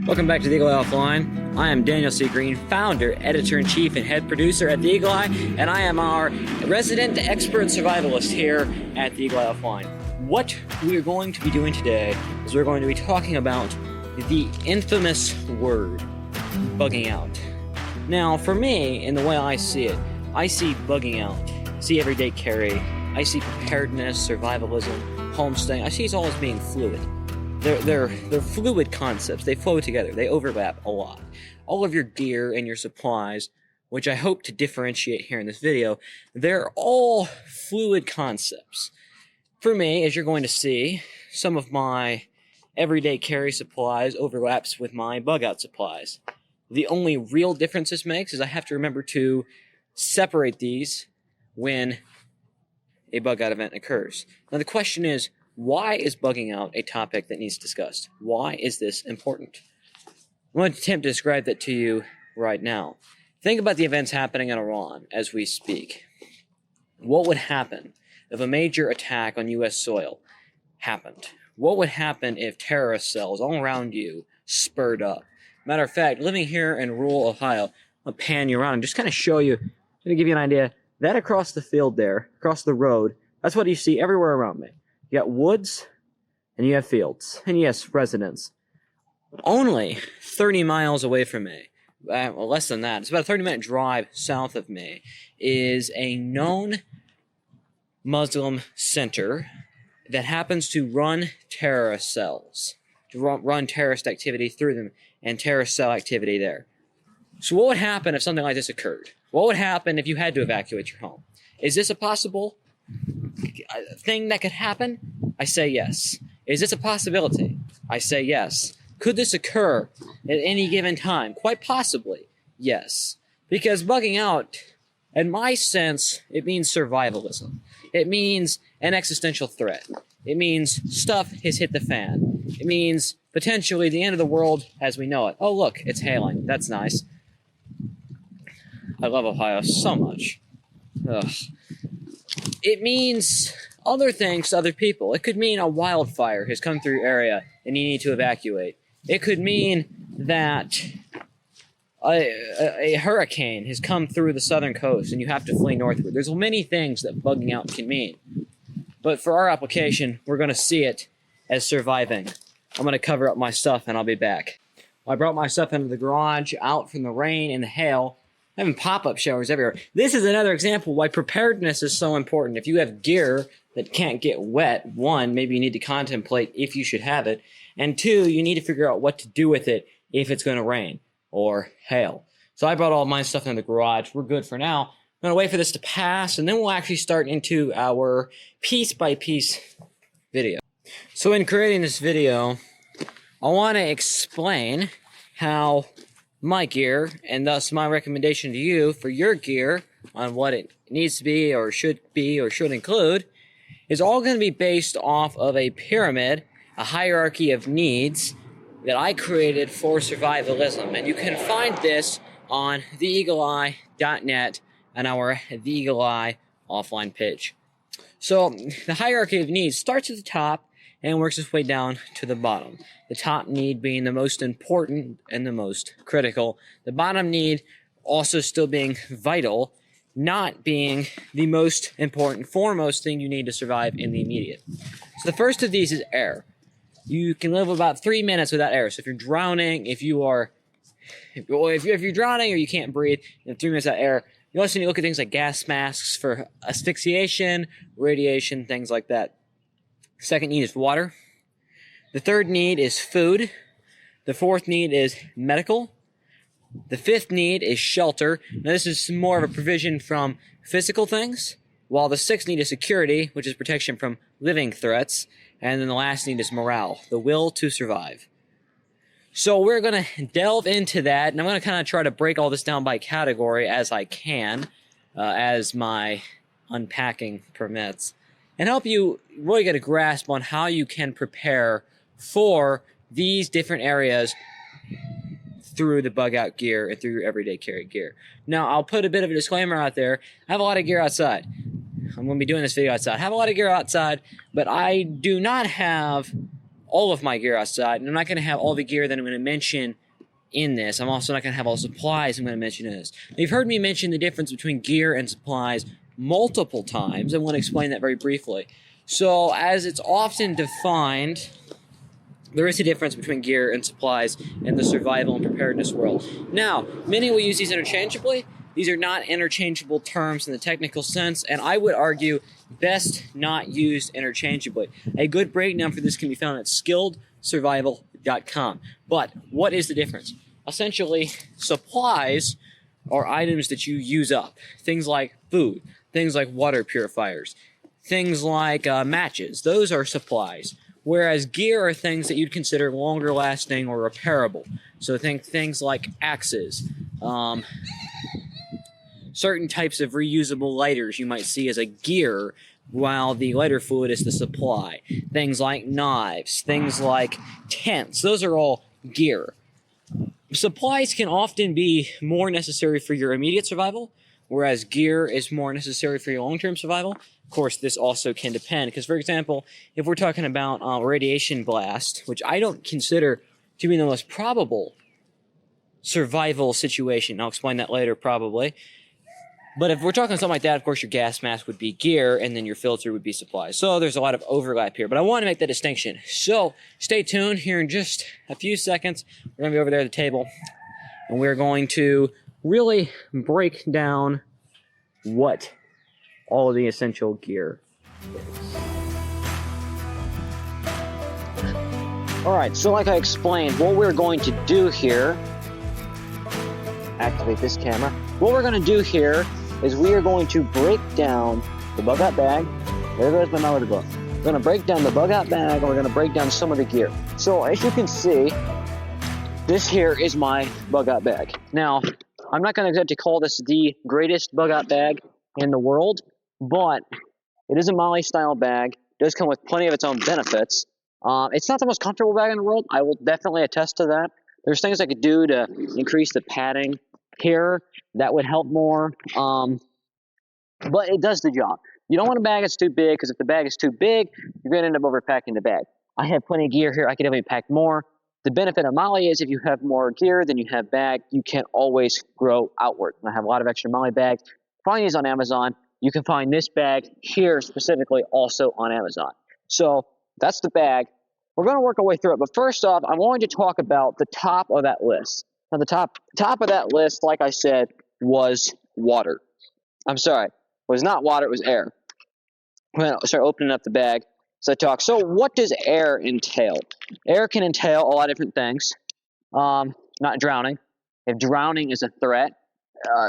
Welcome back to the Eagle Eye Offline. I am Daniel C. Green, founder, editor-in-chief, and head producer at the Eagle Eye, and I am our resident expert survivalist here at the Eagle Eye Offline. What we are going to be doing today is we're going to be talking about the infamous word, bugging out. Now, for me, in the way I see it, I see bugging out, I see everyday carry, I see preparedness, survivalism, homestaying. I see it all as being fluid. They're fluid concepts. They flow together. They overlap a lot. All of your gear and your supplies, which I hope to differentiate here in this video, they're all fluid concepts. For me, as you're going to see, some of my everyday carry supplies overlaps with my bug out supplies. The only real difference this makes is I have to remember to separate these when a bug out event occurs. Now the question is, why is bugging out a topic that needs discussed? Why is this important? I'm going to attempt to describe that to you right now. Think about the events happening in Iran as we speak. What would happen if a major attack on U.S. soil happened? What would happen if terrorist cells all around you spurred up? Matter of fact, living here in rural Ohio, I'll pan you around and just kind of show you, to give you an idea, that across the field there, across the road, that's what you see everywhere around me. You got woods, and you have fields, and yes, residents. Only 30 miles away from me, well, less than that, it's about a 30-minute drive south of me, is a known Muslim center that happens to run terrorist cells, to run terrorist activity through them, and terrorist cell activity there. So what would happen if something like this occurred? What would happen if you had to evacuate your home? Is this a possible thing that could happen? I say yes. Is this a possibility? I say yes. Could this occur at any given time? Quite possibly, yes. Because bugging out, in my sense, it means survivalism. It means an existential threat. It means stuff has hit the fan. It means potentially the end of the world as we know it. Oh, look, it's hailing. That's nice. I love Ohio so much. Ugh. It means other things to other people. It could mean a wildfire has come through your area and you need to evacuate. It could mean that a hurricane has come through the southern coast and you have to flee northward. There's many things that bugging out can mean. But for our application, we're going to see it as surviving. I'm going to cover up my stuff and I'll be back. I brought my stuff into the garage, out from the rain and the hail. Having pop-up showers everywhere. This is another example why preparedness is so important. If you have gear that can't get wet, one, maybe you need to contemplate if you should have it, and two, you need to figure out what to do with it if it's going to rain or hail. So I brought all my stuff in the garage. We're good for now. I'm going to wait for this to pass, and then we'll actually start into our piece-by-piece video. So in creating this video, I want to explain how my gear, and thus my recommendation to you for your gear on what it needs to be or should include, is all going to be based off of a pyramid, a hierarchy of needs that I created for survivalism. And you can find this on theeagleeye.net and our The Eagle Eye offline page. So the hierarchy of needs starts at the top and works its way down to the bottom. The top need being the most important and the most critical. The bottom need also still being vital, not being the most important, foremost thing you need to survive in the immediate. So the first of these is air. You can live about 3 minutes without air. So if you're drowning, if you're drowning or you can't breathe, in 3 minutes without air, you also need to look at things like gas masks for asphyxiation, radiation, things like that. Second need is water. The third need is food. The fourth need is medical. The fifth need is shelter. Now this is more of a provision from physical things, while the sixth need is security, which is protection from living threats. And then the last need is morale, the will to survive. So we're going to delve into that, and I'm going to kind of try to break all this down by category as I can, as my unpacking permits, and help you really get a grasp on how you can prepare for these different areas through the bug out gear and through your everyday carry gear. Now, I'll put a bit of a disclaimer out there. I have a lot of gear outside. I'm going to be doing this video outside. I have a lot of gear outside, but I do not have all of my gear outside, and I'm not going to have all the gear that I'm going to mention in this. I'm also not going to have all the supplies I'm going to mention in this. Now, you've heard me mention the difference between gear and supplies multiple times. I want to explain that very briefly. So, as it's often defined, there is a difference between gear and supplies in the survival and preparedness world. Now, many will use these interchangeably. These are not interchangeable terms in the technical sense, and I would argue best not used interchangeably. A good breakdown for this can be found at skilledsurvival.com. But what is the difference? Essentially, supplies are items that you use up. Things like food, things like water purifiers, things like matches. Those are supplies. Whereas gear are things that you'd consider longer lasting or repairable. So think things like axes, certain types of reusable lighters you might see as a gear, while the lighter fluid is the supply. Things like knives, things like tents, those are all gear. Supplies can often be more necessary for your immediate survival, whereas gear is more necessary for your long-term survival. Of course, this also can depend, because, for example, if we're talking about radiation blast, which I don't consider to be the most probable survival situation, I'll explain that later probably, but if we're talking something like that, of course, your gas mask would be gear, and then your filter would be supplies. So there's a lot of overlap here, but I want to make that distinction. So stay tuned. Here in just a few seconds, we're going to be over there at the table, and we're going to really break down what all of the essential gear is. All right, so like I explained, what we're going to do here, activate this camera. What we're going to do here is we are going to break down the bug out bag. There goes my melody book. We're going to break down the bug out bag, and we're going to break down some of the gear. So as you can see, this here is my bug out bag. Now, I'm not going to call this the greatest bug out bag in the world, but it is a Molly style bag. It does come with plenty of its own benefits. It's not the most comfortable bag in the world. I will definitely attest to that. There's things I could do to increase the padding here that would help more, but it does the job. You don't want a bag that's too big, because if the bag is too big, you're going to end up overpacking the bag. I have plenty of gear here. I could definitely pack more. The benefit of Molly is if you have more gear than you have bag, you can always grow outward. And I have a lot of extra Molly bags. Find these on Amazon. You can find this bag here specifically also on Amazon. So that's the bag. We're going to work our way through it. But first off, I'm going to talk about the top of that list. Now, the top of that list, like I said, was water. I'm sorry, it was not water, it was air. I'm going to start opening up the bag as I talk. So what does air entail? Air can entail a lot of different things. Not drowning. If drowning is a threat,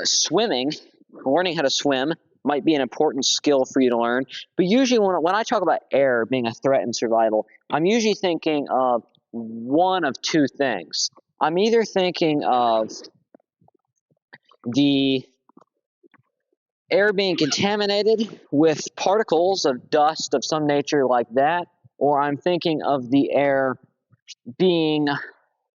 swimming, learning how to swim might be an important skill for you to learn. But usually when I talk about air being a threat in survival, I'm usually thinking of one of two things. I'm either thinking of the air being contaminated with particles of dust of some nature like that, or I'm thinking of the air being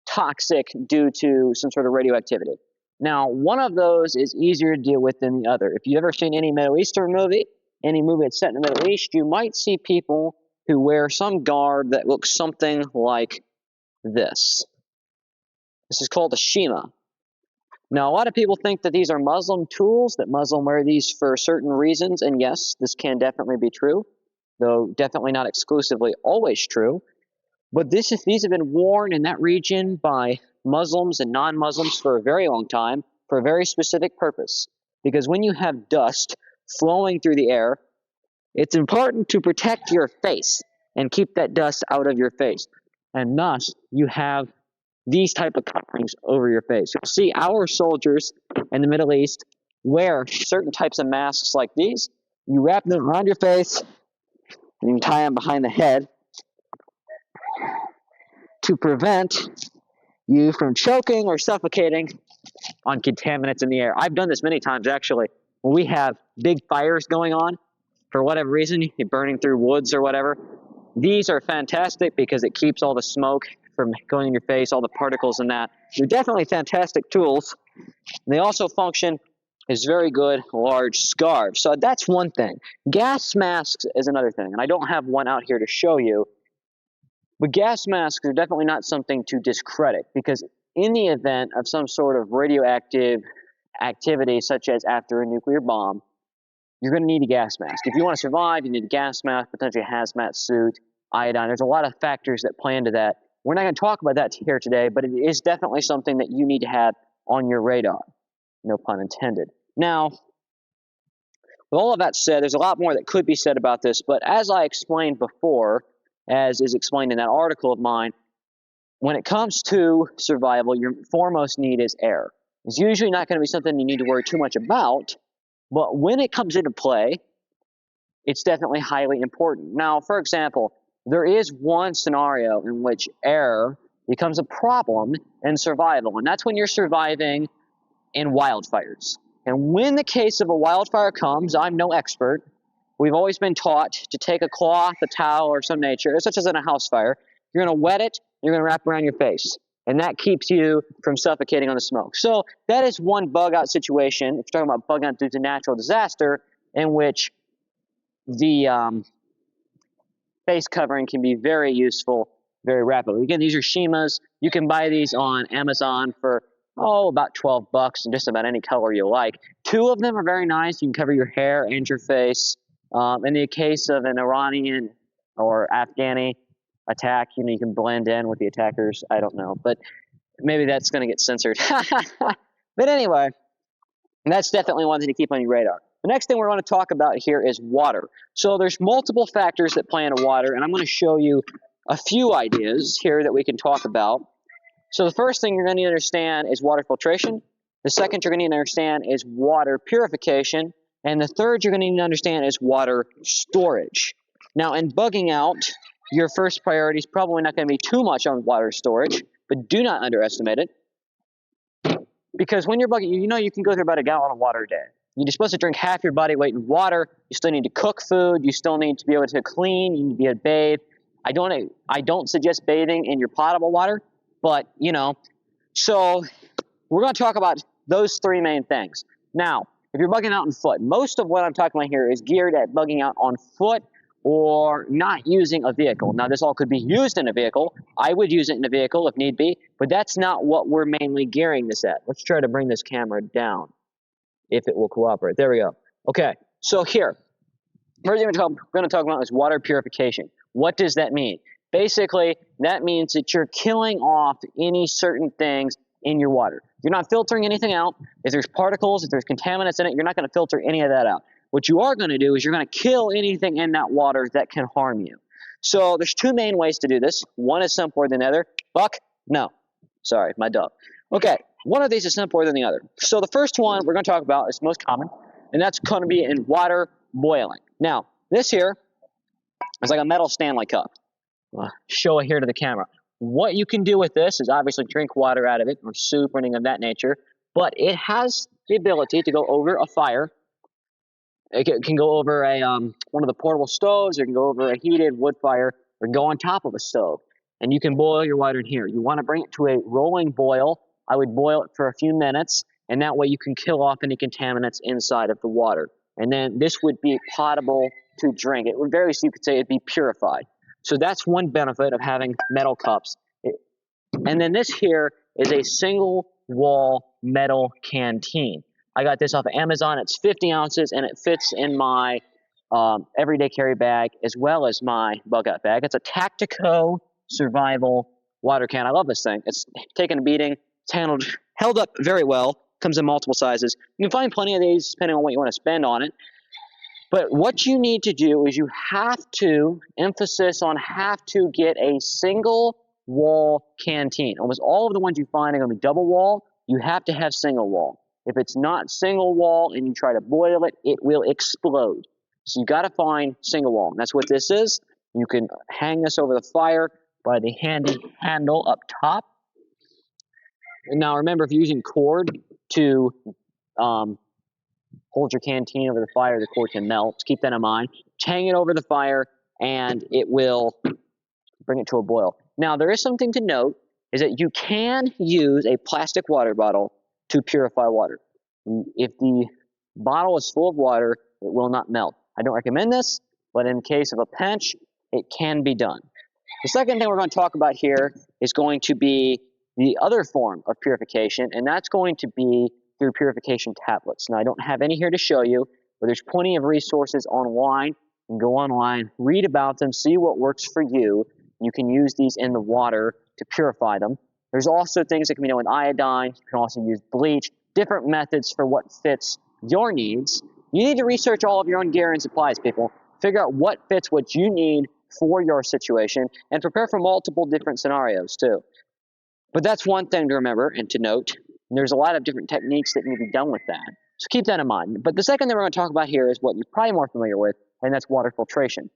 toxic due to some sort of radioactivity. Now, one of those is easier to deal with than the other. If you've ever seen any Middle Eastern movie, any movie that's set in the Middle East, you might see people who wear some garb that looks something like this. This is called a shima. Now, a lot of people think that these are Muslim tools, that Muslim wear these for certain reasons, and yes, this can definitely be true, though definitely not exclusively always true. But these have been worn in that region by Muslims and non-Muslims for a very long time for a very specific purpose. Because when you have dust flowing through the air, it's important to protect your face and keep that dust out of your face. And thus, you have these type of coverings over your face. You'll see our soldiers in the Middle East wear certain types of masks like these. You wrap them around your face, and you tie them behind the head to prevent you from choking or suffocating on contaminants in the air. I've done this many times, actually. When we have big fires going on, for whatever reason, you're burning through woods or whatever, these are fantastic because it keeps all the smoke from going in your face, all the particles in that. They're definitely fantastic tools. They also function as very good large scarves. So that's one thing. Gas masks is another thing, and I don't have one out here to show you. But gas masks are definitely not something to discredit, because in the event of some sort of radioactive activity, such as after a nuclear bomb, you're going to need a gas mask. If you want to survive, you need a gas mask, potentially a hazmat suit, iodine. There's a lot of factors that play into that. We're not going to talk about that here today, but it is definitely something that you need to have on your radar. No pun intended. Now, with all of that said, there's a lot more that could be said about this, but as I explained before, as is explained in that article of mine, when it comes to survival, your foremost need is air. It's usually not going to be something you need to worry too much about, but when it comes into play, it's definitely highly important. Now, for example, there is one scenario in which air becomes a problem in survival, and that's when you're surviving in wildfires. And when the case of a wildfire comes, I'm no expert. We've always been taught to take a cloth, a towel, or some nature, such as in a house fire. You're going to wet it, you're going to wrap around your face. And that keeps you from suffocating on the smoke. So that is one bug out situation, if you're talking about bug out due to natural disaster, in which the face covering can be very useful very rapidly. Again, these are Shimas. You can buy these on Amazon for, about $12 in just about any color you like. Two of them are very nice. You can cover your hair and your face. In the case of an Iranian or Afghani attack, you can blend in with the attackers. I don't know, but maybe that's going to get censored. But anyway, that's definitely one thing to keep on your radar. The next thing we're going to talk about here is water. So there's multiple factors that play into water, and I'm going to show you a few ideas here that we can talk about. So the first thing you're going to need to understand is water filtration. The second you're going to need to understand is water purification. And the third you're going to need to understand is water storage. Now, in bugging out, your first priority is probably not going to be too much on water storage, but do not underestimate it. Because when you're bugging, you can go through about a gallon of water a day. You're supposed to drink half your body weight in water. You still need to cook food. You still need to be able to clean. You need to be able to bathe. I don't suggest bathing in your potable water, but, So we're going to talk about those three main things. Now, if you're bugging out on foot, most of what I'm talking about here is geared at bugging out on foot or not using a vehicle. Now, this all could be used in a vehicle. I would use it in a vehicle if need be, but that's not what we're mainly gearing this at. Let's try to bring this camera down, if it will cooperate. There we go. Okay, so here, first thing we're going to talk about is water purification. What does that mean? Basically, that means that you're killing off any certain things in your water. You're not filtering anything out. If there's particles, if there's contaminants in it, you're not going to filter any of that out. What you are going to do is you're going to kill anything in that water that can harm you. So there's two main ways to do this. One is simpler than the other. Buck? No. Sorry, my dog. Okay, one of these is simpler than the other. So the first one we're going to talk about is most common, and that's going to be in water boiling. Now, this here is like a metal Stanley cup. Show it here to the camera. What you can do with this is obviously drink water out of it, or soup, or anything of that nature, but it has the ability to go over a fire. It can go over a one of the portable stoves, or it can go over a heated wood fire, or go on top of a stove. And you can boil your water in here. You want to bring it to a rolling boil. I would boil it for a few minutes, and that way you can kill off any contaminants inside of the water. And then this would be potable to drink. It would you could say it'd be purified. So that's one benefit of having metal cups. And then this here is a single wall metal canteen. I got this off of Amazon. It's 50 ounces, and it fits in my everyday carry bag as well as my bug out bag. It's a Tactico Survival water can. I love this thing. It's taken a beating. It's held up very well. Comes in multiple sizes. You can find plenty of these depending on what you want to spend on it. But what you need to do is you have to get a single wall canteen. Almost all of the ones you find are going to be double wall. You have to have single wall. If it's not single wall and you try to boil it, it will explode. So you got to find single wall. And that's what this is. You can hang this over the fire by the handy handle up top. And now remember, if you're using cord to hold your canteen over the fire, the cord can melt. Just keep that in mind. Hang it over the fire, and it will bring it to a boil. Now, there is something to note, is that you can use a plastic water bottle to purify water. If the bottle is full of water, it will not melt. I don't recommend this, but in case of a pinch, it can be done. The second thing we're going to talk about here is going to be the other form of purification, and that's going to be through purification tablets. Now, I don't have any here to show you, but there's plenty of resources online. You can go online, read about them, see what works for you. You can use these in the water to purify them. There's also things that can be done with iodine. You can also use bleach, different methods for what fits your needs. You need to research all of your own gear and supplies, people. Figure out what fits what you need for your situation and prepare for multiple different scenarios too. But that's one thing to remember and to note. There's a lot of different techniques that need to be done with that. So keep that in mind. But the second thing we're going to talk about here is what you're probably more familiar with, and that's water filtration.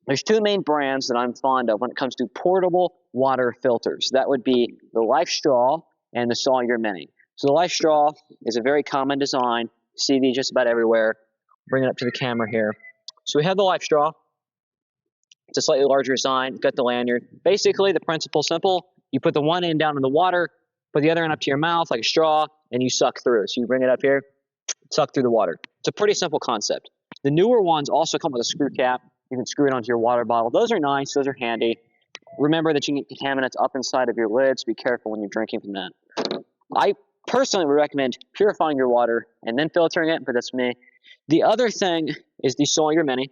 There's two main brands that I'm fond of when it comes to portable water filters. That would be the LifeStraw and the Sawyer Mini. So the LifeStraw is a very common design. You see these just about everywhere. Bring it up to the camera here. So we have the LifeStraw. It's a slightly larger design. Got the lanyard. Basically, the principle's simple. You put the one end down in the water, put the other end up to your mouth like a straw, and you suck through. So you bring it up here, suck through the water. It's a pretty simple concept. The newer ones also come with a screw cap. You can screw it onto your water bottle. Those are nice. Those are handy. Remember that you can get contaminants up inside of your lids. Be careful when you're drinking from that. I personally would recommend purifying your water and then filtering it, but that's me. The other thing is the Sawyer Mini.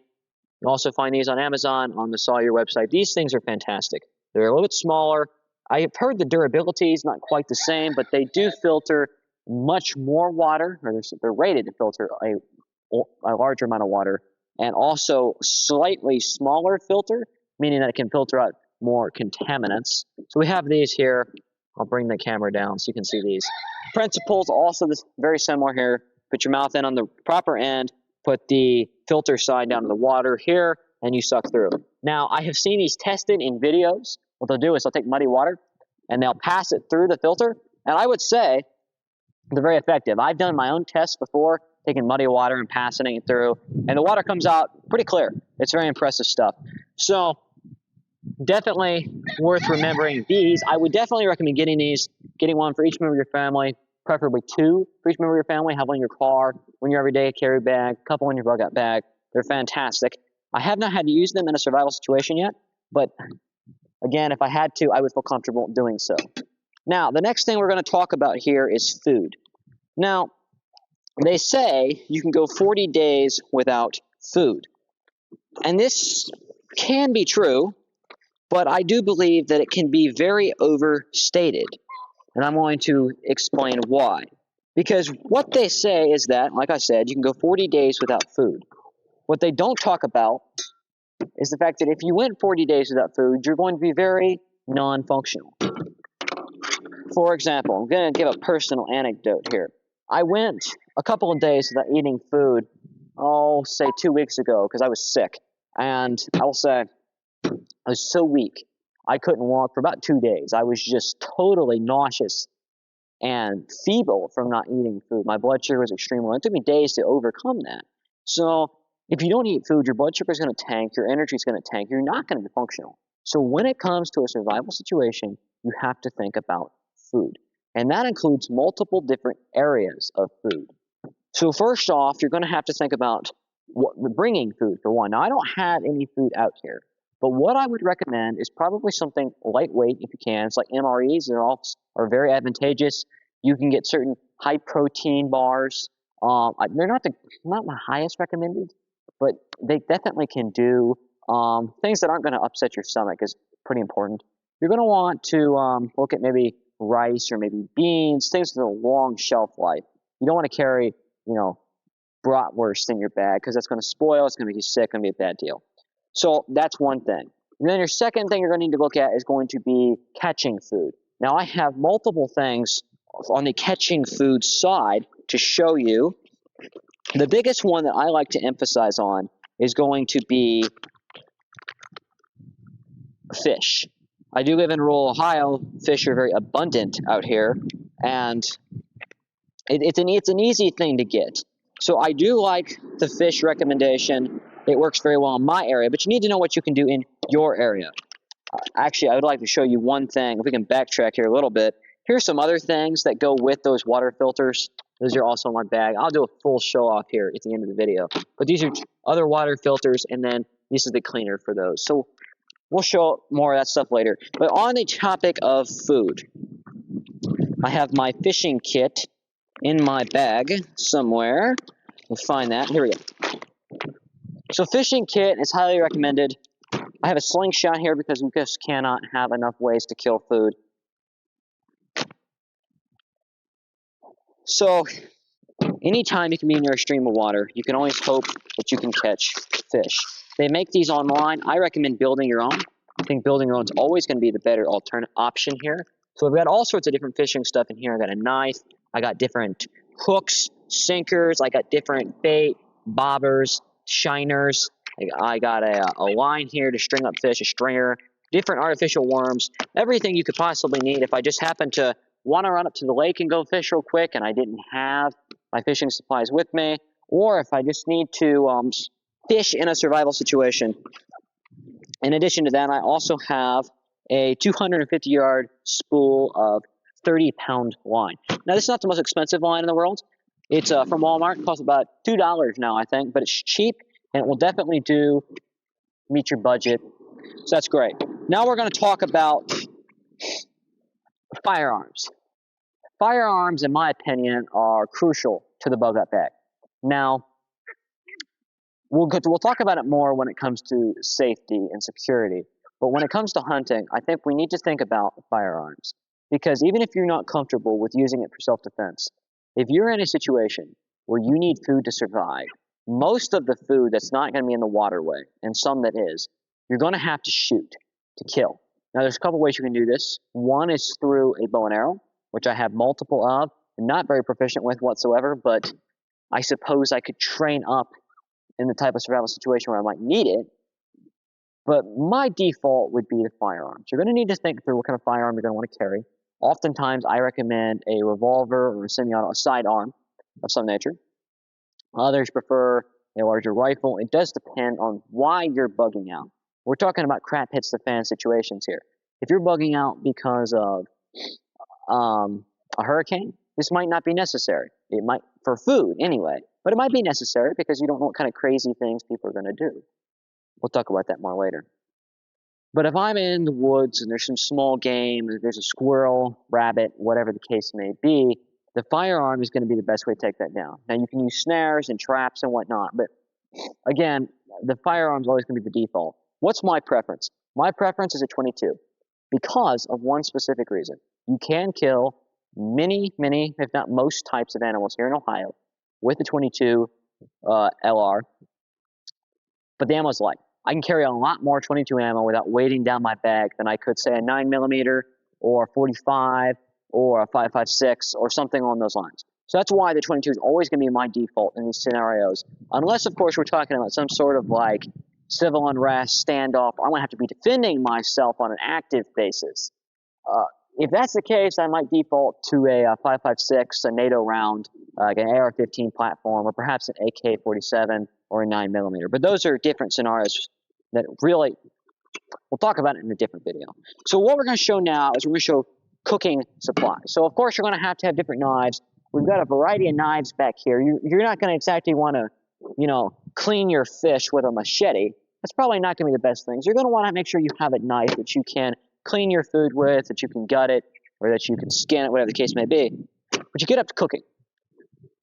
You'll also find these on Amazon, on the Sawyer website. These things are fantastic. They're a little bit smaller. I have heard the durability is not quite the same, but they do filter much more water, or they're rated to filter a larger amount of water, and also slightly smaller filter, meaning that it can filter out more contaminants. So we have these here. I'll bring the camera down so you can see these. Principles also very similar here. Put your mouth in on the proper end, put the filter side down to the water here, and you suck through. Now, I have seen these tested in videos. What they'll do is they'll take muddy water, and they'll pass it through the filter, and I would say they're very effective. I've done my own tests before, taking muddy water and passing it through, and the water comes out pretty clear. It's very impressive stuff. So definitely worth remembering these. I would definitely recommend getting one for each member of your family, preferably two for each member of your family. Have one in your car, one in your everyday carry bag, a couple in your bug-out bag. They're fantastic. I have not had to use them in a survival situation yet, but again, if I had to, I would feel comfortable doing so. Now, the next thing we're going to talk about here is food. Now, they say you can go 40 days without food. And this can be true, but I do believe that it can be very overstated. And I'm going to explain why. Because what they say is that, like I said, you can go 40 days without food. What they don't talk about is the fact that if you went 40 days without food, you're going to be very non-functional. For example, I'm going to give a personal anecdote here. I went a couple of days without eating food, say 2 weeks ago, because I was sick. And I will say, I was so weak, I couldn't walk for about 2 days. I was just totally nauseous and feeble from not eating food. My blood sugar was extremely low. It took me days to overcome that. So if you don't eat food, your blood sugar is going to tank, your energy is going to tank, you're not going to be functional. So when it comes to a survival situation, you have to think about food. And that includes multiple different areas of food. So first off, you're going to have to think about bringing food for one. Now, I don't have any food out here, but what I would recommend is probably something lightweight if you can. It's like MREs. Are very advantageous. You can get certain high protein bars. They're not my highest recommended, but they definitely can do things that aren't going to upset your stomach is pretty important. You're going to want to look at maybe rice or maybe beans, things with a long shelf life. You don't want to carry, bratwurst in your bag because that's going to spoil. It's going to make you sick. It's going to be a bad deal. So that's one thing. And then your second thing you're going to need to look at is going to be catching food. Now, I have multiple things on the catching food side to show you. The biggest one that I like to emphasize on is going to be fish. I do live in rural Ohio. Fish are very abundant out here, and it's an easy thing to get. So I do like the fish recommendation. It works very well in my area, but you need to know what you can do in your area. Actually, I would like to show you one thing. If we can backtrack here a little bit. Here's some other things that go with those water filters. Those are also in my bag. I'll do a full show off here at the end of the video. But these are other water filters, and then this is the cleaner for those. So we'll show more of that stuff later. But on the topic of food, I have my fishing kit in my bag somewhere. We'll find that. Here we go. So fishing kit is highly recommended. I have a slingshot here because we just cannot have enough ways to kill food. So anytime you can be near a stream of water, you can always hope that you can catch fish. They make these online. I recommend building your own. I think building your own is always going to be the better alternate option here. So we've got all sorts of different fishing stuff in here. I got a knife. I got different hooks, sinkers. I got different bait, bobbers, shiners. I got a line here to string up fish, a stringer, different artificial worms, everything you could possibly need. If I just happen to want to run up to the lake and go fish real quick and I didn't have my fishing supplies with me, or if I just need to fish in a survival situation. In addition to that, I also have a 250-yard spool of 30-pound line. Now, this is not the most expensive line in the world. It's from Walmart. It costs about $2 now, I think, but it's cheap, and it will definitely meet your budget. So that's great. Now we're going to talk about firearms. Firearms, in my opinion, are crucial to the bug out bag. Now, we'll talk about it more when it comes to safety and security. But when it comes to hunting, I think we need to think about firearms. Because even if you're not comfortable with using it for self-defense, if you're in a situation where you need food to survive, most of the food that's not going to be in the waterway, and some that is, you're going to have to shoot to kill. Now, there's a couple ways you can do this. One is through a bow and arrow, which I have multiple of. I'm not very proficient with whatsoever, but I suppose I could train up in the type of survival situation where I might need it. But my default would be the firearms. You're going to need to think through what kind of firearm you're going to want to carry. Oftentimes, I recommend a revolver or a semi-auto, a sidearm of some nature. Others prefer a larger rifle. It does depend on why you're bugging out. We're talking about crap hits the fan situations here. If you're bugging out because of a hurricane, this might not be necessary. It might, for food anyway, but it might be necessary because you don't know what kind of crazy things people are going to do. We'll talk about that more later. But if I'm in the woods and there's some small game, there's a squirrel, rabbit, whatever the case may be, the firearm is going to be the best way to take that down. Now, you can use snares and traps and whatnot, but again, the firearm is always going to be the default. What's my preference? My preference is a 22 because of one specific reason. You can kill many, if not most types of animals here in Ohio with the 22 LR, but the ammo's light. I can carry a lot more 22 ammo without weighting down my bag than I could, say, a 9mm or 45 or a 5.56 or something along those lines. So that's why the 22 is always going to be my default in these scenarios, unless, of course, we're talking about some sort of like civil unrest, standoff. I'm going to have to be defending myself on an active basis. If that's the case, I might default to a 5.56, a NATO round, like an AR-15 platform, or perhaps an AK-47 or a 9mm. But those are different scenarios that really, we'll talk about it in a different video. So what we're going to show now is we're going to show cooking supplies. So of course you're going to have different knives. We've got a variety of knives back here. You're not going to exactly want to, clean your fish with a machete. That's probably not going to be the best thing. You're going to want to make sure you have a knife that you can clean your food with, that you can gut it, or that you can skin it, whatever the case may be. But you get up to cooking.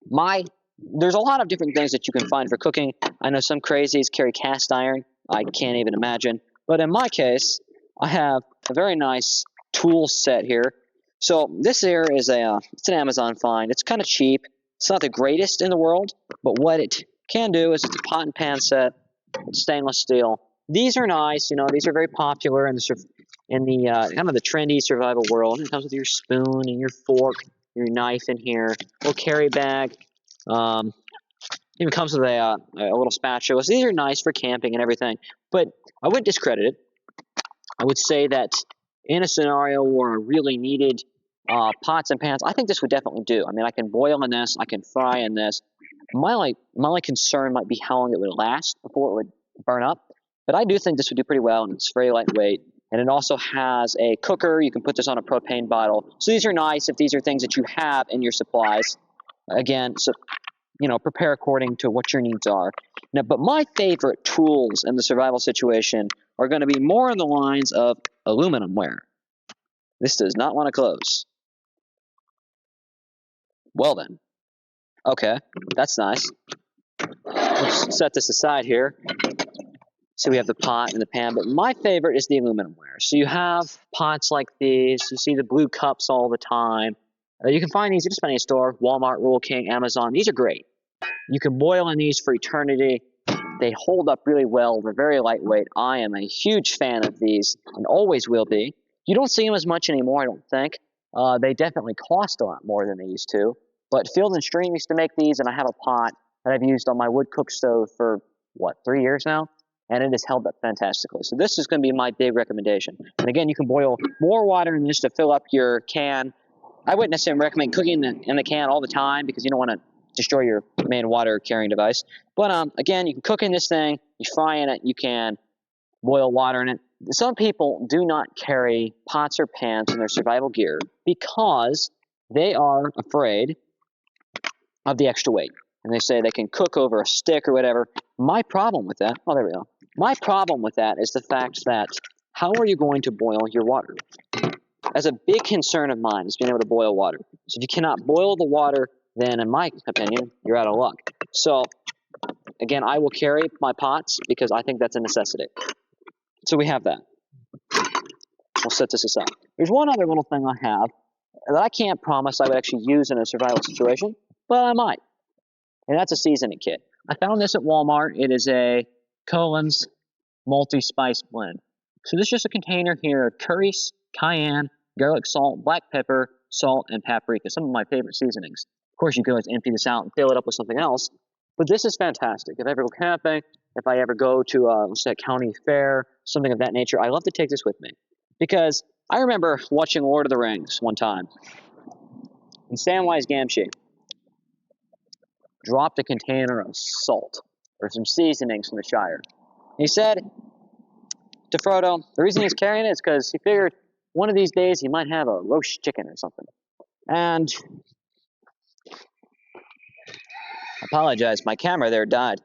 There's a lot of different things that you can find for cooking. I know some crazies carry cast iron. I can't even imagine. But in my case, I have a very nice tool set here. So this here is it's an Amazon find. It's kind of cheap. It's not the greatest in the world, but what it can do is it's a pot and pan set. It's stainless steel. These are nice. These are very popular in the kind of the trendy survival world. It comes with your spoon and your fork, your knife in here, little carry bag. Even comes with a little spatula. So these are nice for camping and everything, but I wouldn't discredit it. I would say that in a scenario where I really needed pots and pans, I think this would definitely do. I mean, I can boil in this, I can fry in this. My only concern might be how long it would last before it would burn up, but I do think this would do pretty well, and it's very lightweight. And it also has a cooker. You can put this on a propane bottle. So these are nice if these are things that you have in your supplies. Again, so prepare according to what your needs are. Now, but my favorite tools in the survival situation are going to be more in the lines of aluminum ware. This does not want to close. Well then. Okay, that's nice. Let's set this aside here. So we have the pot and the pan, but my favorite is the aluminum ware. So you have pots like these. You see the blue cups all the time. You can find these at just about any store, Walmart, Rural King, Amazon. These are great. You can boil in these for eternity. They hold up really well. They're very lightweight. I am a huge fan of these and always will be. You don't see them as much anymore, I don't think. They definitely cost a lot more than they used to. But Field and Stream used to make these, and I have a pot that I've used on my wood cook stove for, 3 years now? And it has held up fantastically. So this is going to be my big recommendation. And again, you can boil more water in this to fill up your can. I wouldn't necessarily recommend cooking in the can all the time because you don't want to destroy your main water carrying device. But again, you can cook in this thing, you fry in it, you can boil water in it. Some people do not carry pots or pans in their survival gear because they are afraid of the extra weight. And they say they can cook over a stick or whatever. My problem with that, there we go. My problem with that is the fact that how are you going to boil your water? As a big concern of mine is being able to boil water. So if you cannot boil the water, then in my opinion, you're out of luck. So again, I will carry my pots because I think that's a necessity. So we have that. We'll set this aside. There's one other little thing I have that I can't promise I would actually use in a survival situation, but I might. And that's a seasoning kit. I found this at Walmart. It is a Colin's multi-spice blend. So this is just a container here of curries, cayenne, garlic salt, black pepper, salt, and paprika, some of my favorite seasonings. Of course, you can always empty this out and fill it up with something else, but this is fantastic. If I ever go camping, if I ever go to, let's say, a county fair, something of that nature, I love to take this with me. Because I remember watching Lord of the Rings one time, and Samwise Gamgee dropped a container of salt or some seasonings from the Shire. He said to Frodo, the reason he's carrying it is because he figured one of these days he might have a roast chicken or something. And I apologize, my camera there died.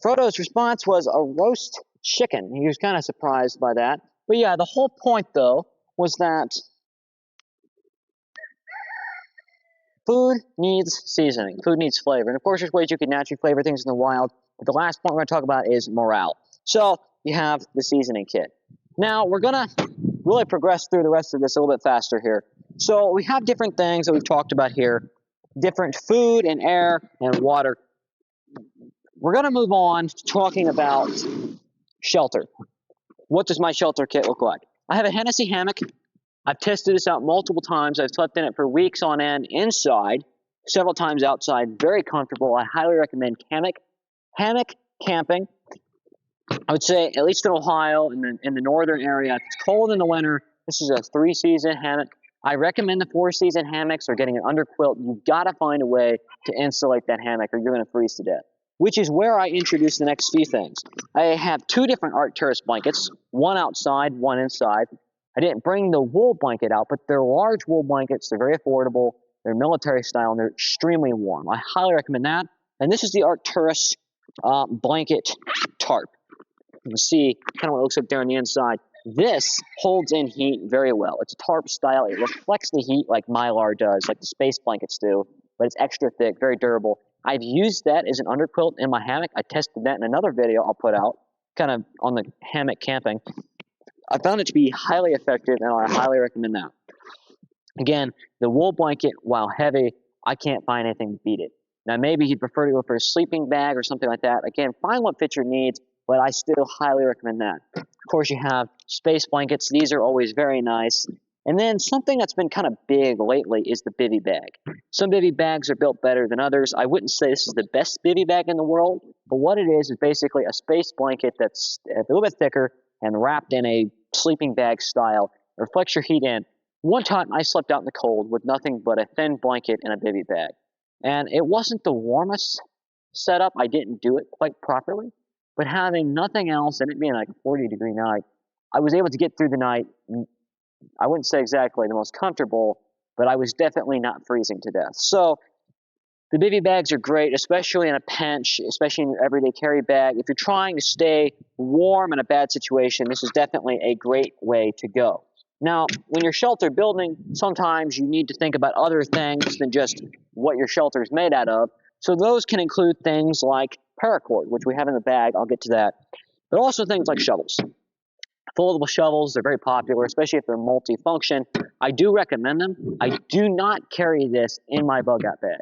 Frodo's response was a roast chicken. He was kind of surprised by that. But yeah, the whole point, though, was that food needs seasoning. Food needs flavor. And of course, there's ways you can naturally flavor things in the wild. But the last point we're going to talk about is morale. So you have the seasoning kit. Now, we're going to really progress through the rest of this a little bit faster here. So we have different things that we've talked about here. Different food and air and water. We're going to move on to talking about shelter. What does my shelter kit look like? I have a Hennessy hammock. I've tested this out multiple times. I've slept in it for weeks on end inside, several times outside. Very comfortable. I highly recommend hammock camping. I would say, at least in Ohio, in the northern area, if it's cold in the winter, this is a 3-season hammock. I recommend the 4-season hammocks or getting an underquilt. You've got to find a way to insulate that hammock or you're going to freeze to death, which is where I introduce the next few things. I have 2 different Arcturus blankets, one outside, one inside. I didn't bring the wool blanket out, but they're large wool blankets. They're very affordable. They're military style, and they're extremely warm. I highly recommend that. And this is the Arcturus blanket tarp. You can see kind of what it looks like there on the inside. This holds in heat very well. It's a tarp style. It reflects the heat like Mylar does, like the space blankets do, but it's extra thick, very durable. I've used that as an underquilt in my hammock. I tested that in another video I'll put out, kind of on the hammock camping. I found it to be highly effective, and I highly recommend that. Again, the wool blanket, while heavy, I can't find anything to beat it. Now, maybe you'd prefer to go for a sleeping bag or something like that. Again, find what fits your needs, but I still highly recommend that. Of course, you have space blankets. These are always very nice. And then something that's been kind of big lately is the bivy bag. Some bivy bags are built better than others. I wouldn't say this is the best bivy bag in the world, but what it is basically a space blanket that's a little bit thicker and wrapped in a sleeping bag style. It reflects your heat in. One time I slept out in the cold with nothing but a thin blanket and a bivy bag. And it wasn't the warmest setup. I didn't do it quite properly. But having nothing else and it being like a 40-degree night, I was able to get through the night. I wouldn't say exactly the most comfortable, but I was definitely not freezing to death. So The bivy bags are great, especially in a pinch, especially in your everyday carry bag. If you're trying to stay warm in a bad situation, this is definitely a great way to go. Now, when you're shelter building, sometimes you need to think about other things than just what your shelter is made out of. So those can include things like paracord, which we have in the bag. I'll get to that. But also things like shovels. Foldable shovels, they're very popular, especially if they're multi-function. I do recommend them. I do not carry this in my bug out bag,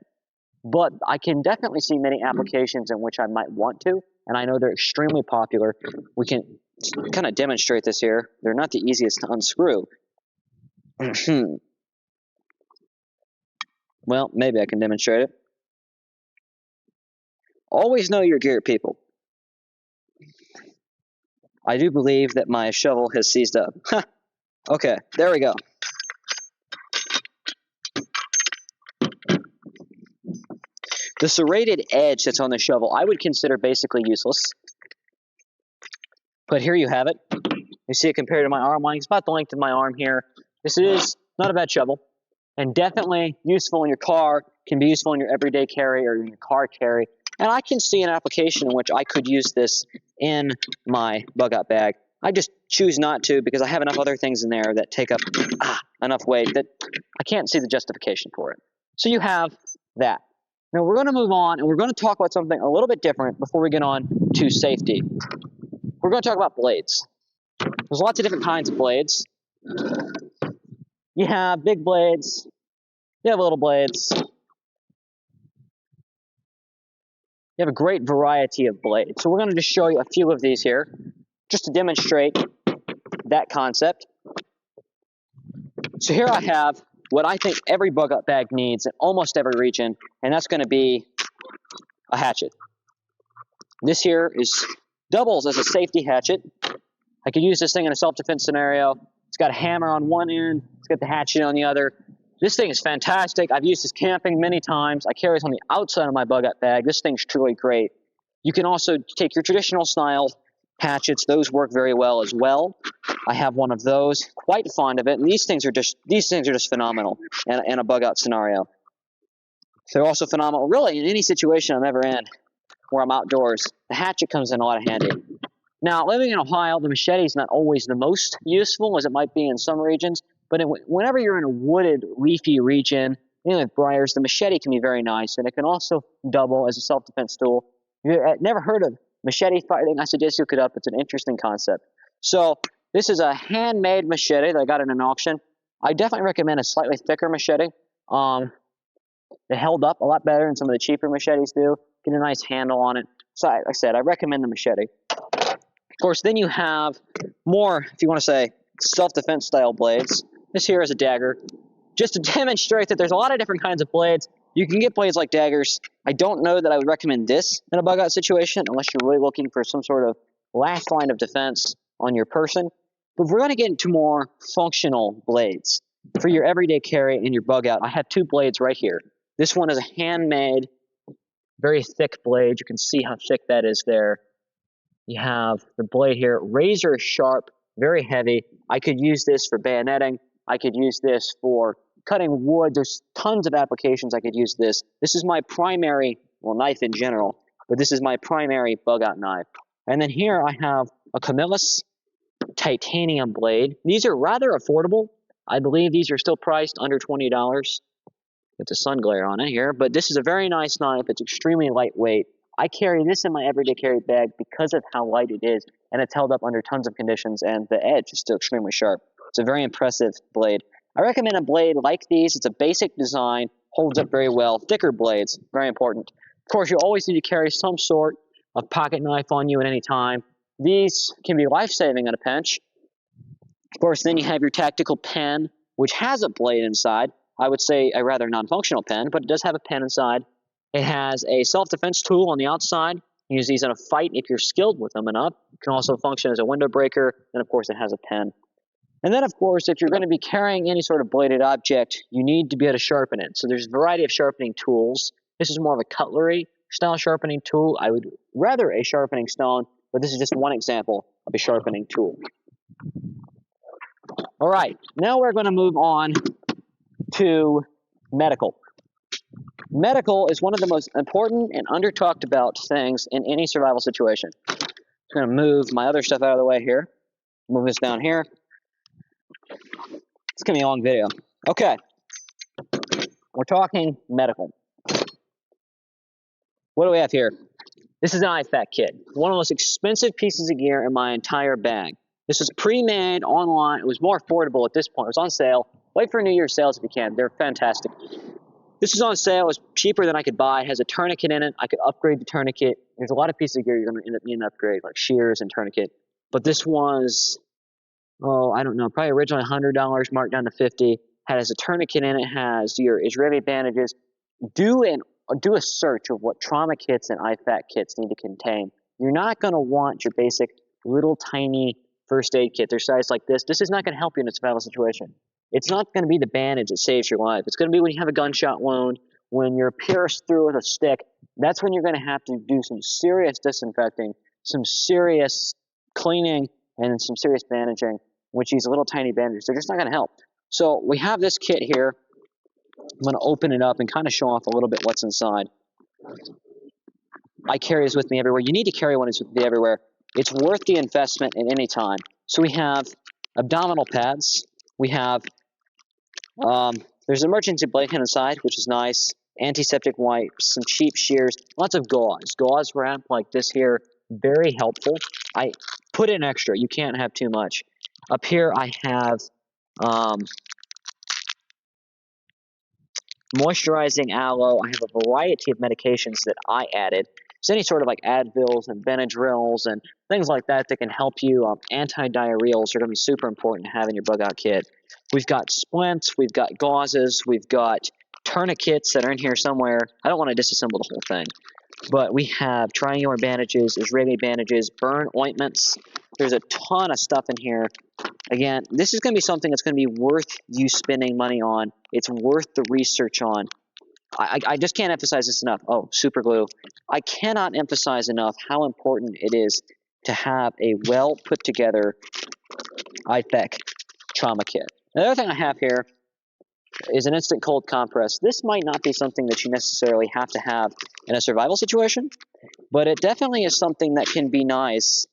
but I can definitely see many applications in which I might want to, and I know they're extremely popular. We can kind of demonstrate this here. They're not the easiest to unscrew. Well, maybe I can demonstrate it. Always know your gear, people. I do believe that my shovel has seized up. Okay, there we go. The serrated edge that's on the shovel I would consider basically useless. But here you have it. You see it compared to my arm length. It's about the length of my arm here. This is not a bad shovel, and definitely useful in your car, can be useful in your everyday carry or in your car carry. And I can see an application in which I could use this in my bug out bag. I just choose not to because I have enough other things in there that take up enough weight that I can't see the justification for it. So you have that. Now we're going to move on and we're going to talk about something a little bit different before we get on to safety. We're going to talk about blades. There's lots of different kinds of blades. You have big blades, you have little blades. You have a great variety of blades. So we're going to just show you a few of these here, just to demonstrate that concept. So here I have what I think every bug out bag needs in almost every region, and that's going to be a hatchet. This here doubles as a safety hatchet. I could use this thing in a self-defense scenario. It's got a hammer on one end, it's got the hatchet on the other. This thing is fantastic. I've used this camping many times. I carry this on the outside of my bug out bag. This thing's truly great. You can also take your traditional style hatchets. Those work very well as well. I have one of those. Quite fond of it. And these things are just phenomenal in a bug out scenario. They're also phenomenal, really, in any situation I'm ever in where I'm outdoors. The hatchet comes in a lot of handy. Now, living in Ohio, the machete is not always the most useful as it might be in some regions. But whenever you're in a wooded, leafy region, with briars, the machete can be very nice, and it can also double as a self-defense tool. If you've never heard of machete fighting, I suggest you look it up. It's an interesting concept. So this is a handmade machete that I got in an auction. I definitely recommend a slightly thicker machete. It held up a lot better than some of the cheaper machetes do. Get a nice handle on it. So like I said, I recommend the machete. Of course, then you have more, if you want to say, self-defense style blades. This here is a dagger. Just to demonstrate that there's a lot of different kinds of blades. You can get blades like daggers. I don't know that I would recommend this in a bug out situation unless you're really looking for some sort of last line of defense on your person. But we're going to get into more functional blades for your everyday carry and your bug out. I have two blades right here. This one is a handmade, very thick blade. You can see how thick that is there. You have the blade here, razor sharp, very heavy. I could use this for bayoneting. I could use this for cutting wood. There's tons of applications I could use this. This is my primary, knife in general, but this is my primary bug out knife. And then here I have a Camillus titanium blade. These are rather affordable. I believe these are still priced under $20. It's a sun glare on it here, but this is a very nice knife. It's extremely lightweight. I carry this in my everyday carry bag because of how light it is, and it's held up under tons of conditions, and the edge is still extremely sharp. It's a very impressive blade. I recommend a blade like these. It's a basic design, holds up very well. Thicker blades, very important. Of course, you always need to carry some sort of pocket knife on you at any time. These can be life-saving in a pinch. Of course, then you have your tactical pen, which has a blade inside. I would say a rather non-functional pen, but it does have a pen inside. It has a self-defense tool on the outside. You use these in a fight if you're skilled with them enough. It can also function as a window breaker, and of course, it has a pen. And then, of course, if you're going to be carrying any sort of bladed object, you need to be able to sharpen it. So there's a variety of sharpening tools. This is more of a cutlery style sharpening tool. I would rather a sharpening stone, but this is just one example of a sharpening tool. All right, now we're going to move on to medical. Medical is one of the most important and under-talked about things in any survival situation. I'm going to move my other stuff out of the way here. Move this down here. It's going to be a long video. Okay. We're talking medical. What do we have here? This is an IFAK kit. One of the most expensive pieces of gear in my entire bag. This was pre-made online. It was more affordable at this point. It was on sale. Wait for New Year's sales if you can. They're fantastic. This is on sale. It was cheaper than I could buy. It has a tourniquet in it. I could upgrade the tourniquet. There's a lot of pieces of gear you're going to end up needing to upgrade, like shears and tourniquet. But this was, I don't know, probably originally $100, marked down to $50. Has a tourniquet in it. Has your Israeli bandages. Do a search of what trauma kits and IFAK kits need to contain. You're not going to want your basic little tiny first aid kit. They're sized like this. This is not going to help you in a survival situation. It's not going to be the bandage that saves your life. It's going to be when you have a gunshot wound, when you're pierced through with a stick. That's when you're going to have to do some serious disinfecting, some serious cleaning, and some serious bandaging, which these little tiny bandages, they're just not going to help. So we have this kit here. I'm going to open it up and kind of show off a little bit what's inside. I carry this with me everywhere. You need to carry one with you everywhere. It's worth the investment at any time. So we have abdominal pads. We have, there's an emergency blanket inside, which is nice. Antiseptic wipes, some cheap shears, lots of gauze. Gauze wrap like this here, very helpful. I put in extra. You can't have too much. Up here I have moisturizing aloe. I have a variety of medications that I added. So any sort of like Advils and Benadryls and things like that that can help you. Anti-diarrheals are going to be super important to have in your bug out kit. We've got splints, we've got gauzes, we've got tourniquets that are in here somewhere. I don't want to disassemble the whole thing. But we have triangular bandages, Israeli bandages, burn ointments. There's a ton of stuff in here. Again, this is going to be something that's going to be worth you spending money on. It's worth the research on. I just can't emphasize this enough. Oh, super glue. I cannot emphasize enough how important it is to have a well put together IFAK trauma kit. The other thing I have here is an instant cold compress. This might not be something that you necessarily have to have in a survival situation, but it definitely is something that can be nice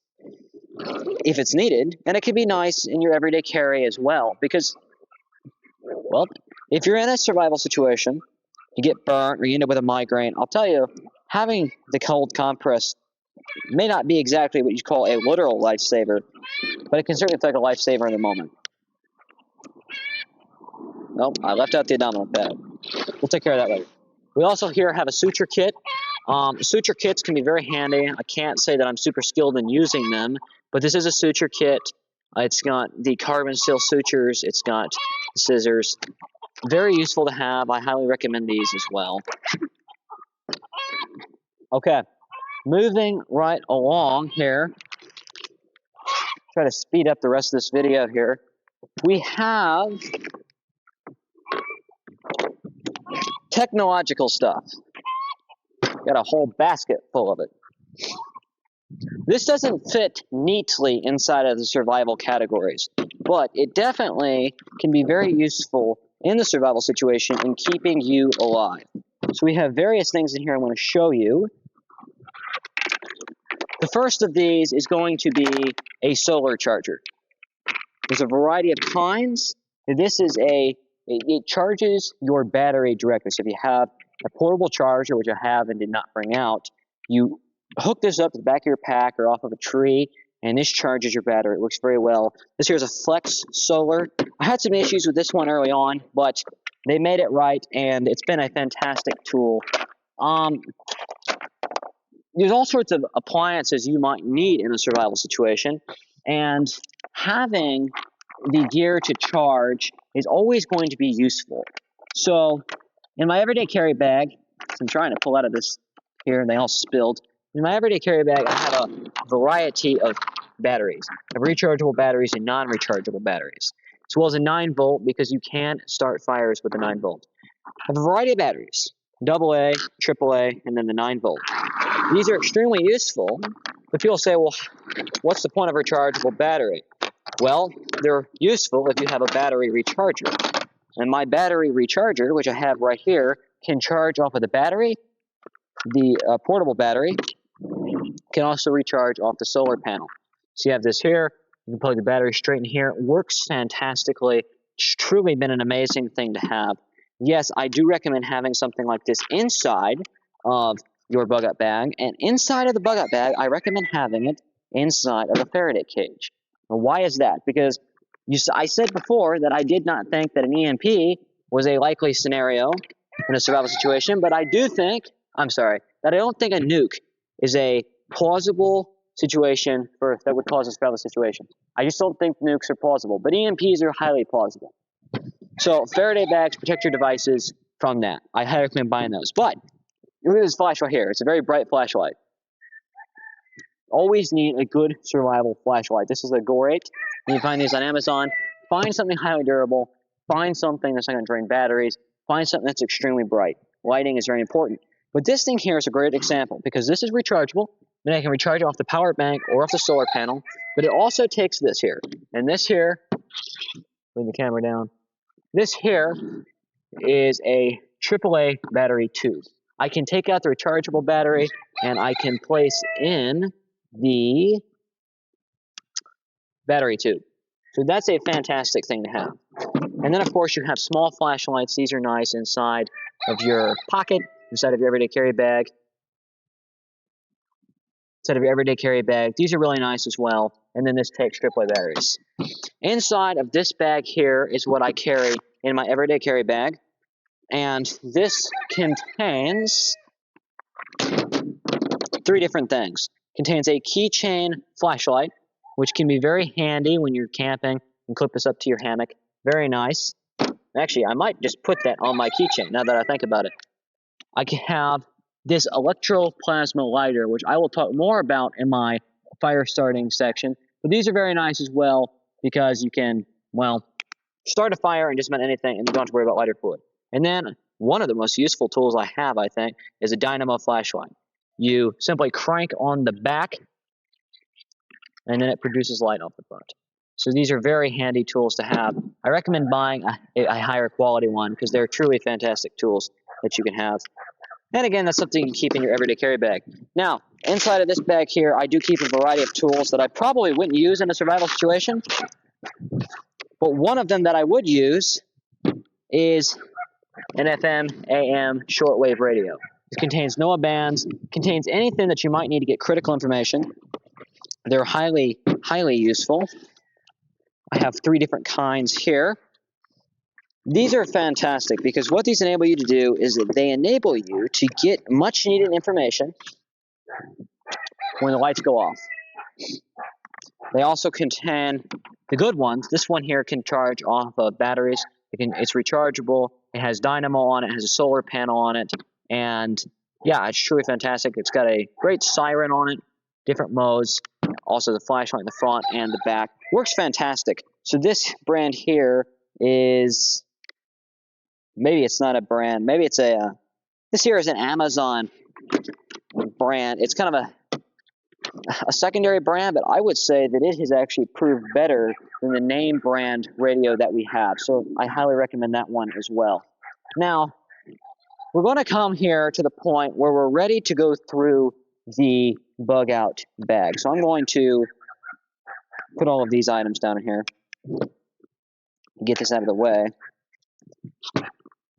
if it's needed, and it can be nice in your everyday carry as well, because, well, if you're in a survival situation, you get burnt or you end up with a migraine, I'll tell you, having the cold compress may not be exactly what you call a literal lifesaver, but it can certainly feel like a lifesaver in the moment. Nope, I left out the abdominal pad. We'll take care of that later. We also here have a suture kit. Suture kits can be very handy. I can't say that I'm super skilled in using them, but this is a suture kit. It's got the carbon steel sutures. It's got scissors. Very useful to have. I highly recommend these as well. Okay, moving right along here. Try to speed up the rest of this video here. We have technological stuff. Got a whole basket full of it. This doesn't fit neatly inside of the survival categories, but it definitely can be very useful in the survival situation in keeping you alive. So we have various things in here I want to show you. The first of these is going to be a solar charger. There's a variety of kinds. This is it charges your battery directly. So if you have a portable charger, which I have and did not bring out, you hook this up to the back of your pack or off of a tree, and this charges your battery. It works very well. This here is a Flex Solar. I had some issues with this one early on, but they made it right, and it's been a fantastic tool. There's all sorts of appliances you might need in a survival situation, and having the gear to charge is always going to be useful. So in my everyday carry bag, I'm trying to pull out of this here, and they all spilled. In my everyday carry bag, I have a variety of batteries. I have rechargeable batteries and non-rechargeable batteries, as well as a 9-volt, because you can start fires with a 9-volt. I have a variety of batteries, AA, AAA, and then the 9-volt. These are extremely useful, but people say, well, what's the point of a rechargeable battery? Well, they're useful if you have a battery recharger. And my battery recharger, which I have right here, can charge off of the battery. The portable battery can also recharge off the solar panel. So you have this here. You can plug the battery straight in here. It works fantastically. It's truly been an amazing thing to have. Yes, I do recommend having something like this inside of your bug out bag. And inside of the bug out bag, I recommend having it inside of a Faraday cage. Now, why is that? Because I said before that I did not think that an EMP was a likely scenario in a survival situation, but I do think, that I don't think a nuke is a plausible situation that would cause a survival situation. I just don't think nukes are plausible, but EMPs are highly plausible. So Faraday bags protect your devices from that. I highly recommend buying those. But look at this flashlight here. It's a very bright flashlight. Always need a good survival flashlight. This is a Gore8. You can find these on Amazon. Find something highly durable. Find something that's not going to drain batteries. Find something that's extremely bright. Lighting is very important. But this thing here is a great example because this is rechargeable. Then I can recharge it off the power bank or off the solar panel. But it also takes this here. And this here, bring the camera down. This here is a AAA battery tube. I can take out the rechargeable battery and I can place in the battery tube. So that's a fantastic thing to have. And then, of course, you have small flashlights. These are nice inside of your pocket, inside of your everyday carry bag. Instead of your everyday carry bag. These are really nice as well. And then this takes AAA batteries. Inside of this bag here is what I carry in my everyday carry bag. And this contains 3 different things. It contains a keychain flashlight, which can be very handy when you're camping and clip this up to your hammock. Very nice. Actually, I might just put that on my keychain now that I think about it. I can have this electroplasma lighter, which I will talk more about in my fire starting section. But these are very nice as well because you can, well, start a fire in just about anything and you don't have to worry about lighter fluid. And then one of the most useful tools I have, I think, is a dynamo flashlight. You simply crank on the back and then it produces light off the front. So these are very handy tools to have. I recommend buying a higher quality one because they're truly fantastic tools that you can have. And again, that's something you can keep in your everyday carry bag. Now, inside of this bag here, I do keep a variety of tools that I probably wouldn't use in a survival situation. But one of them that I would use is an FM, AM, shortwave radio. It contains NOAA bands, contains anything that you might need to get critical information. They're highly, highly useful. I have 3 different kinds here. These are fantastic because what these enable you to do is that they enable you to get much needed information when the lights go off. They also contain the good ones. This one here can charge off of batteries. It's rechargeable. It has dynamo on it. It has a solar panel on it. And yeah, it's truly fantastic. It's got a great siren on it, different modes. Also the flashlight in the front and the back. Works fantastic. So this brand here is, maybe it's not a brand. Maybe it's this here is an Amazon brand. It's kind of a secondary brand, but I would say that it has actually proved better than the name brand radio that we have. So I highly recommend that one as well. Now, we're going to come here to the point where we're ready to go through the bug out bag. So I'm going to put all of these items down here. Get this out of the way.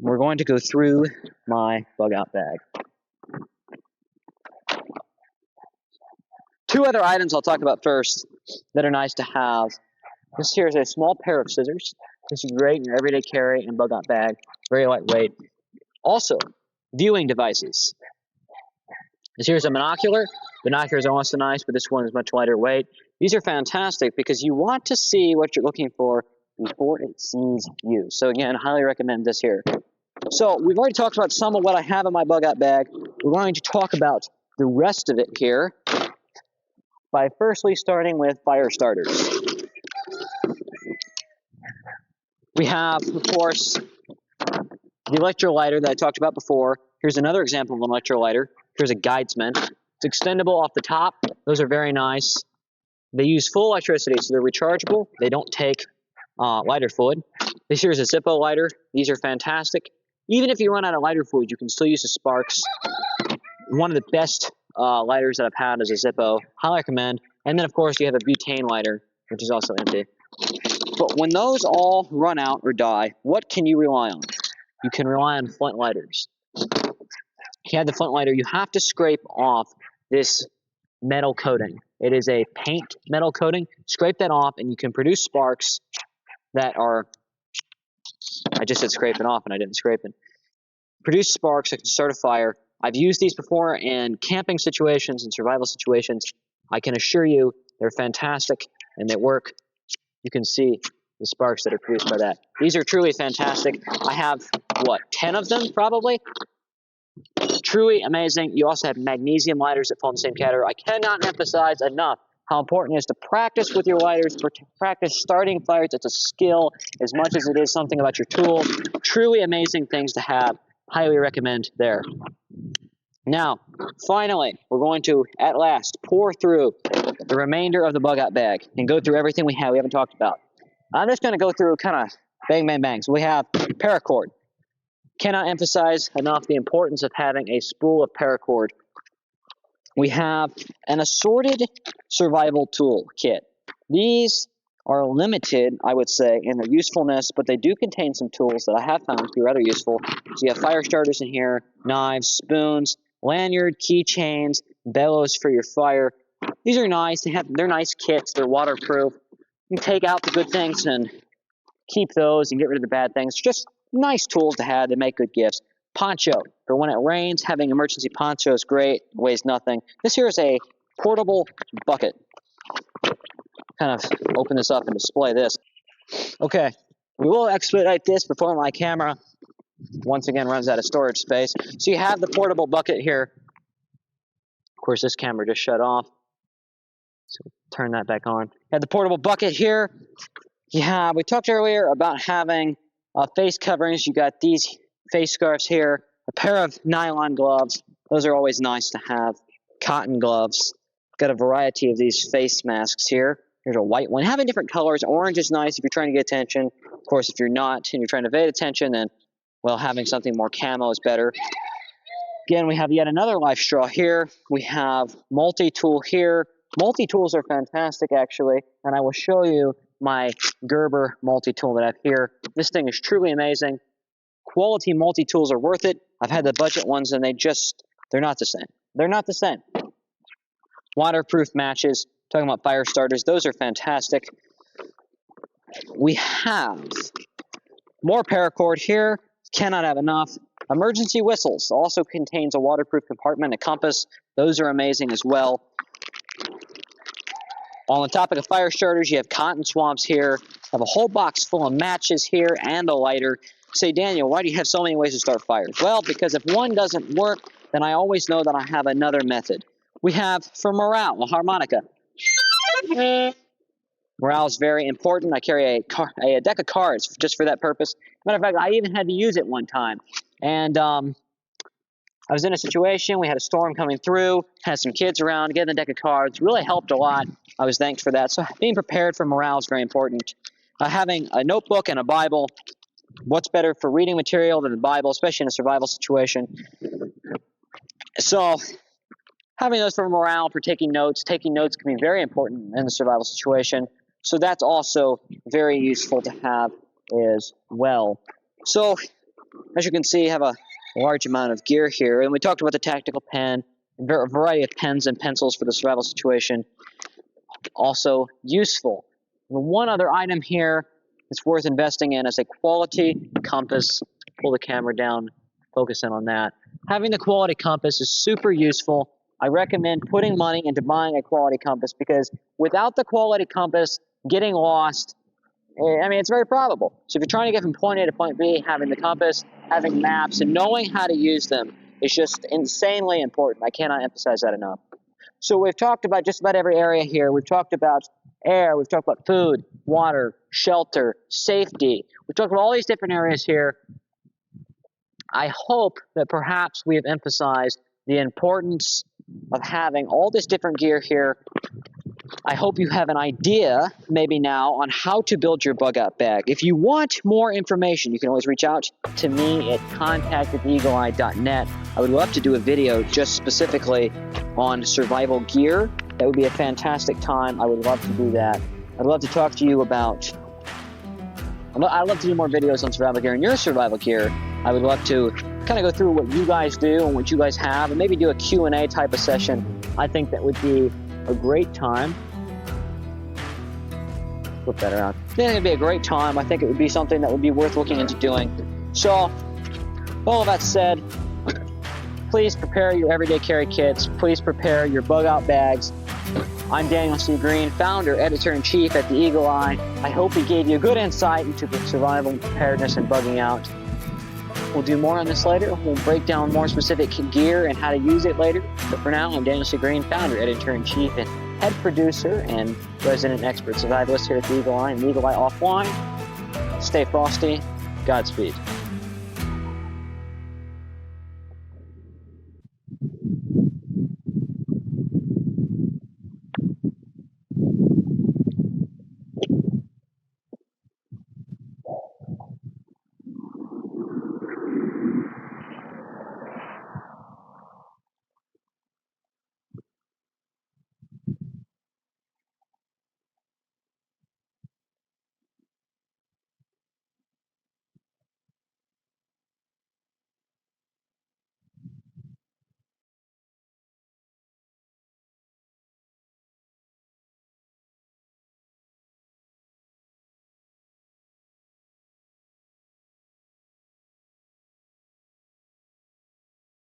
We're going to go through my bug out bag. 2 other items I'll talk about first that are nice to have. This here is a small pair of scissors. This is great in your everyday carry and bug out bag. Very lightweight. Also, viewing devices. This here is a binocular. Binoculars are also nice, but this one is much lighter weight. These are fantastic because you want to see what you're looking for before it sees you. So again, highly recommend this here. So we've already talked about some of what I have in my bug out bag. We're going to talk about the rest of it here by firstly starting with fire starters. We have, of course, the electrolyter that I talked about before. Here's another example of an electrolyter. Here's a Guidesman. It's extendable off the top. Those are very nice. They use full electricity, so they're rechargeable. They don't take lighter fluid. This here is a Zippo lighter. These are fantastic. Even if you run out of lighter fluid, you can still use the Sparks. One of the best lighters that I've had is a Zippo. Highly recommend. And then, of course, you have a butane lighter, which is also empty. But when those all run out or die, what can you rely on? You can rely on flint lighters. If you have the flint lighter, you have to scrape off this metal coating. It is a paint metal coating. Scrape that off, and you can produce sparks that are, I just said scrape it off, and I didn't scrape it. Produce sparks that can start a fire. I've used these before in camping situations and survival situations. I can assure you they're fantastic, and they work. You can see the sparks that are produced by that. These are truly fantastic. I have, 10 of them probably? Truly amazing. You also have magnesium lighters that fall in the same category. I cannot emphasize enough how important it is to practice with your lighters, practice starting fires. It's a skill as much as it is something about your tools. Truly amazing things to have. Highly recommend there. Now, finally, we're going to, at last, pour through the remainder of the bug out bag and go through everything we haven't talked about. I'm just going to go through kind of bang, bang, bang. So we have paracord. Cannot emphasize enough the importance of having a spool of paracord. We have an assorted survival tool kit. These are limited, I would say, in their usefulness, but they do contain some tools that I have found to be rather useful. So you have fire starters in here, knives, spoons, lanyard, keychains, bellows for your fire. These are nice. They're nice kits. They're waterproof. You can take out the good things and keep those and get rid of the bad things. Just nice tools to have. They make good gifts. Poncho. For when it rains, having emergency poncho is great. It weighs nothing. This here is a portable bucket. Kind of open this up and display this. Okay, we will expedite this before my camera once again runs out of storage space. So you have the portable bucket here. Of course, this camera just shut off. So turn that back on. You have the portable bucket here. Yeah, we talked earlier about having face coverings. You got these face scarves here, a pair of nylon gloves. Those are always nice to have. Cotton gloves. Got a variety of these face masks here. Here's a white one. Having different colors. Orange is nice if you're trying to get attention. Of course, if you're not and you're trying to evade attention, then, well, having something more camo is better. Again, we have yet another life straw here. We have multi-tool here. Multi-tools are fantastic, actually, and I will show you my Gerber multi-tool that I have here. This thing is truly amazing. Quality multi-tools are worth it. I've had the budget ones, and they're not the same. They're not the same. Waterproof matches. Talking about fire starters, those are fantastic. We have more paracord here. Cannot have enough. Emergency whistles also contains a waterproof compartment, a compass. Those are amazing as well. On the topic of fire starters, you have cotton swabs here. Have a whole box full of matches here and a lighter. Say, Daniel, why do you have so many ways to start fires? Well, because if one doesn't work, then I always know that I have another method. We have, for morale, a harmonica. Morale is very important. I carry a deck of cards just for that purpose. Matter of fact, I even had to use it one time. And I was in a situation. We had a storm coming through, had some kids around, getting the deck of cards. Really helped a lot. I was thanked for that. So being prepared for morale is very important. Having a notebook and a Bible. What's better for reading material than the Bible, especially in a survival situation? So having those for morale, for taking notes. Taking notes can be very important in a survival situation. So that's also very useful to have as well. So as you can see, I have a large amount of gear here. And we talked about the tactical pen, a variety of pens and pencils for the survival situation. Also useful. The one other item here that's worth investing in is a quality compass. Pull the camera down, focus in on that. Having the quality compass is super useful. I recommend putting money into buying a quality compass because without the quality compass, getting lost, it's very probable. So if you're trying to get from point A to point B, having the compass, having maps, and knowing how to use them is just insanely important. I cannot emphasize that enough. So we've talked about just about every area here. We've talked about air. We've talked about food, water, shelter, safety. We've talked about all these different areas here. I hope that perhaps we have emphasized the importance of having all this different gear here I hope you have an idea, maybe now, on how to build your bug out bag. If you want more information, you can always reach out to me at contact@eagleeye.net. I would love to do a video just specifically on survival gear. That would be a fantastic time. I would love to do that. I'd love to talk to you about... I'd love to do more videos on survival gear and your survival gear. I would love to kind of go through what you guys do and what you guys have, and maybe do a Q&A type of session. I think that would be a great time. Flip that around. I think it would be a great time. I think it would be something that would be worth looking into doing. So, all of that said, please prepare your everyday carry kits. Please prepare your bug out bags. I'm Daniel C. Green, founder, editor-in-chief at the Eagle Eye. I hope we gave you a good insight into the survival, preparedness, and bugging out. We'll do more on this later. We'll break down more specific gear and how to use it later. But for now, I'm Daniel C. Green, founder, editor-in-chief, and head producer and resident expert survivalist here at the Eagle Eye and the Eagle Eye Offline. Stay frosty. Godspeed.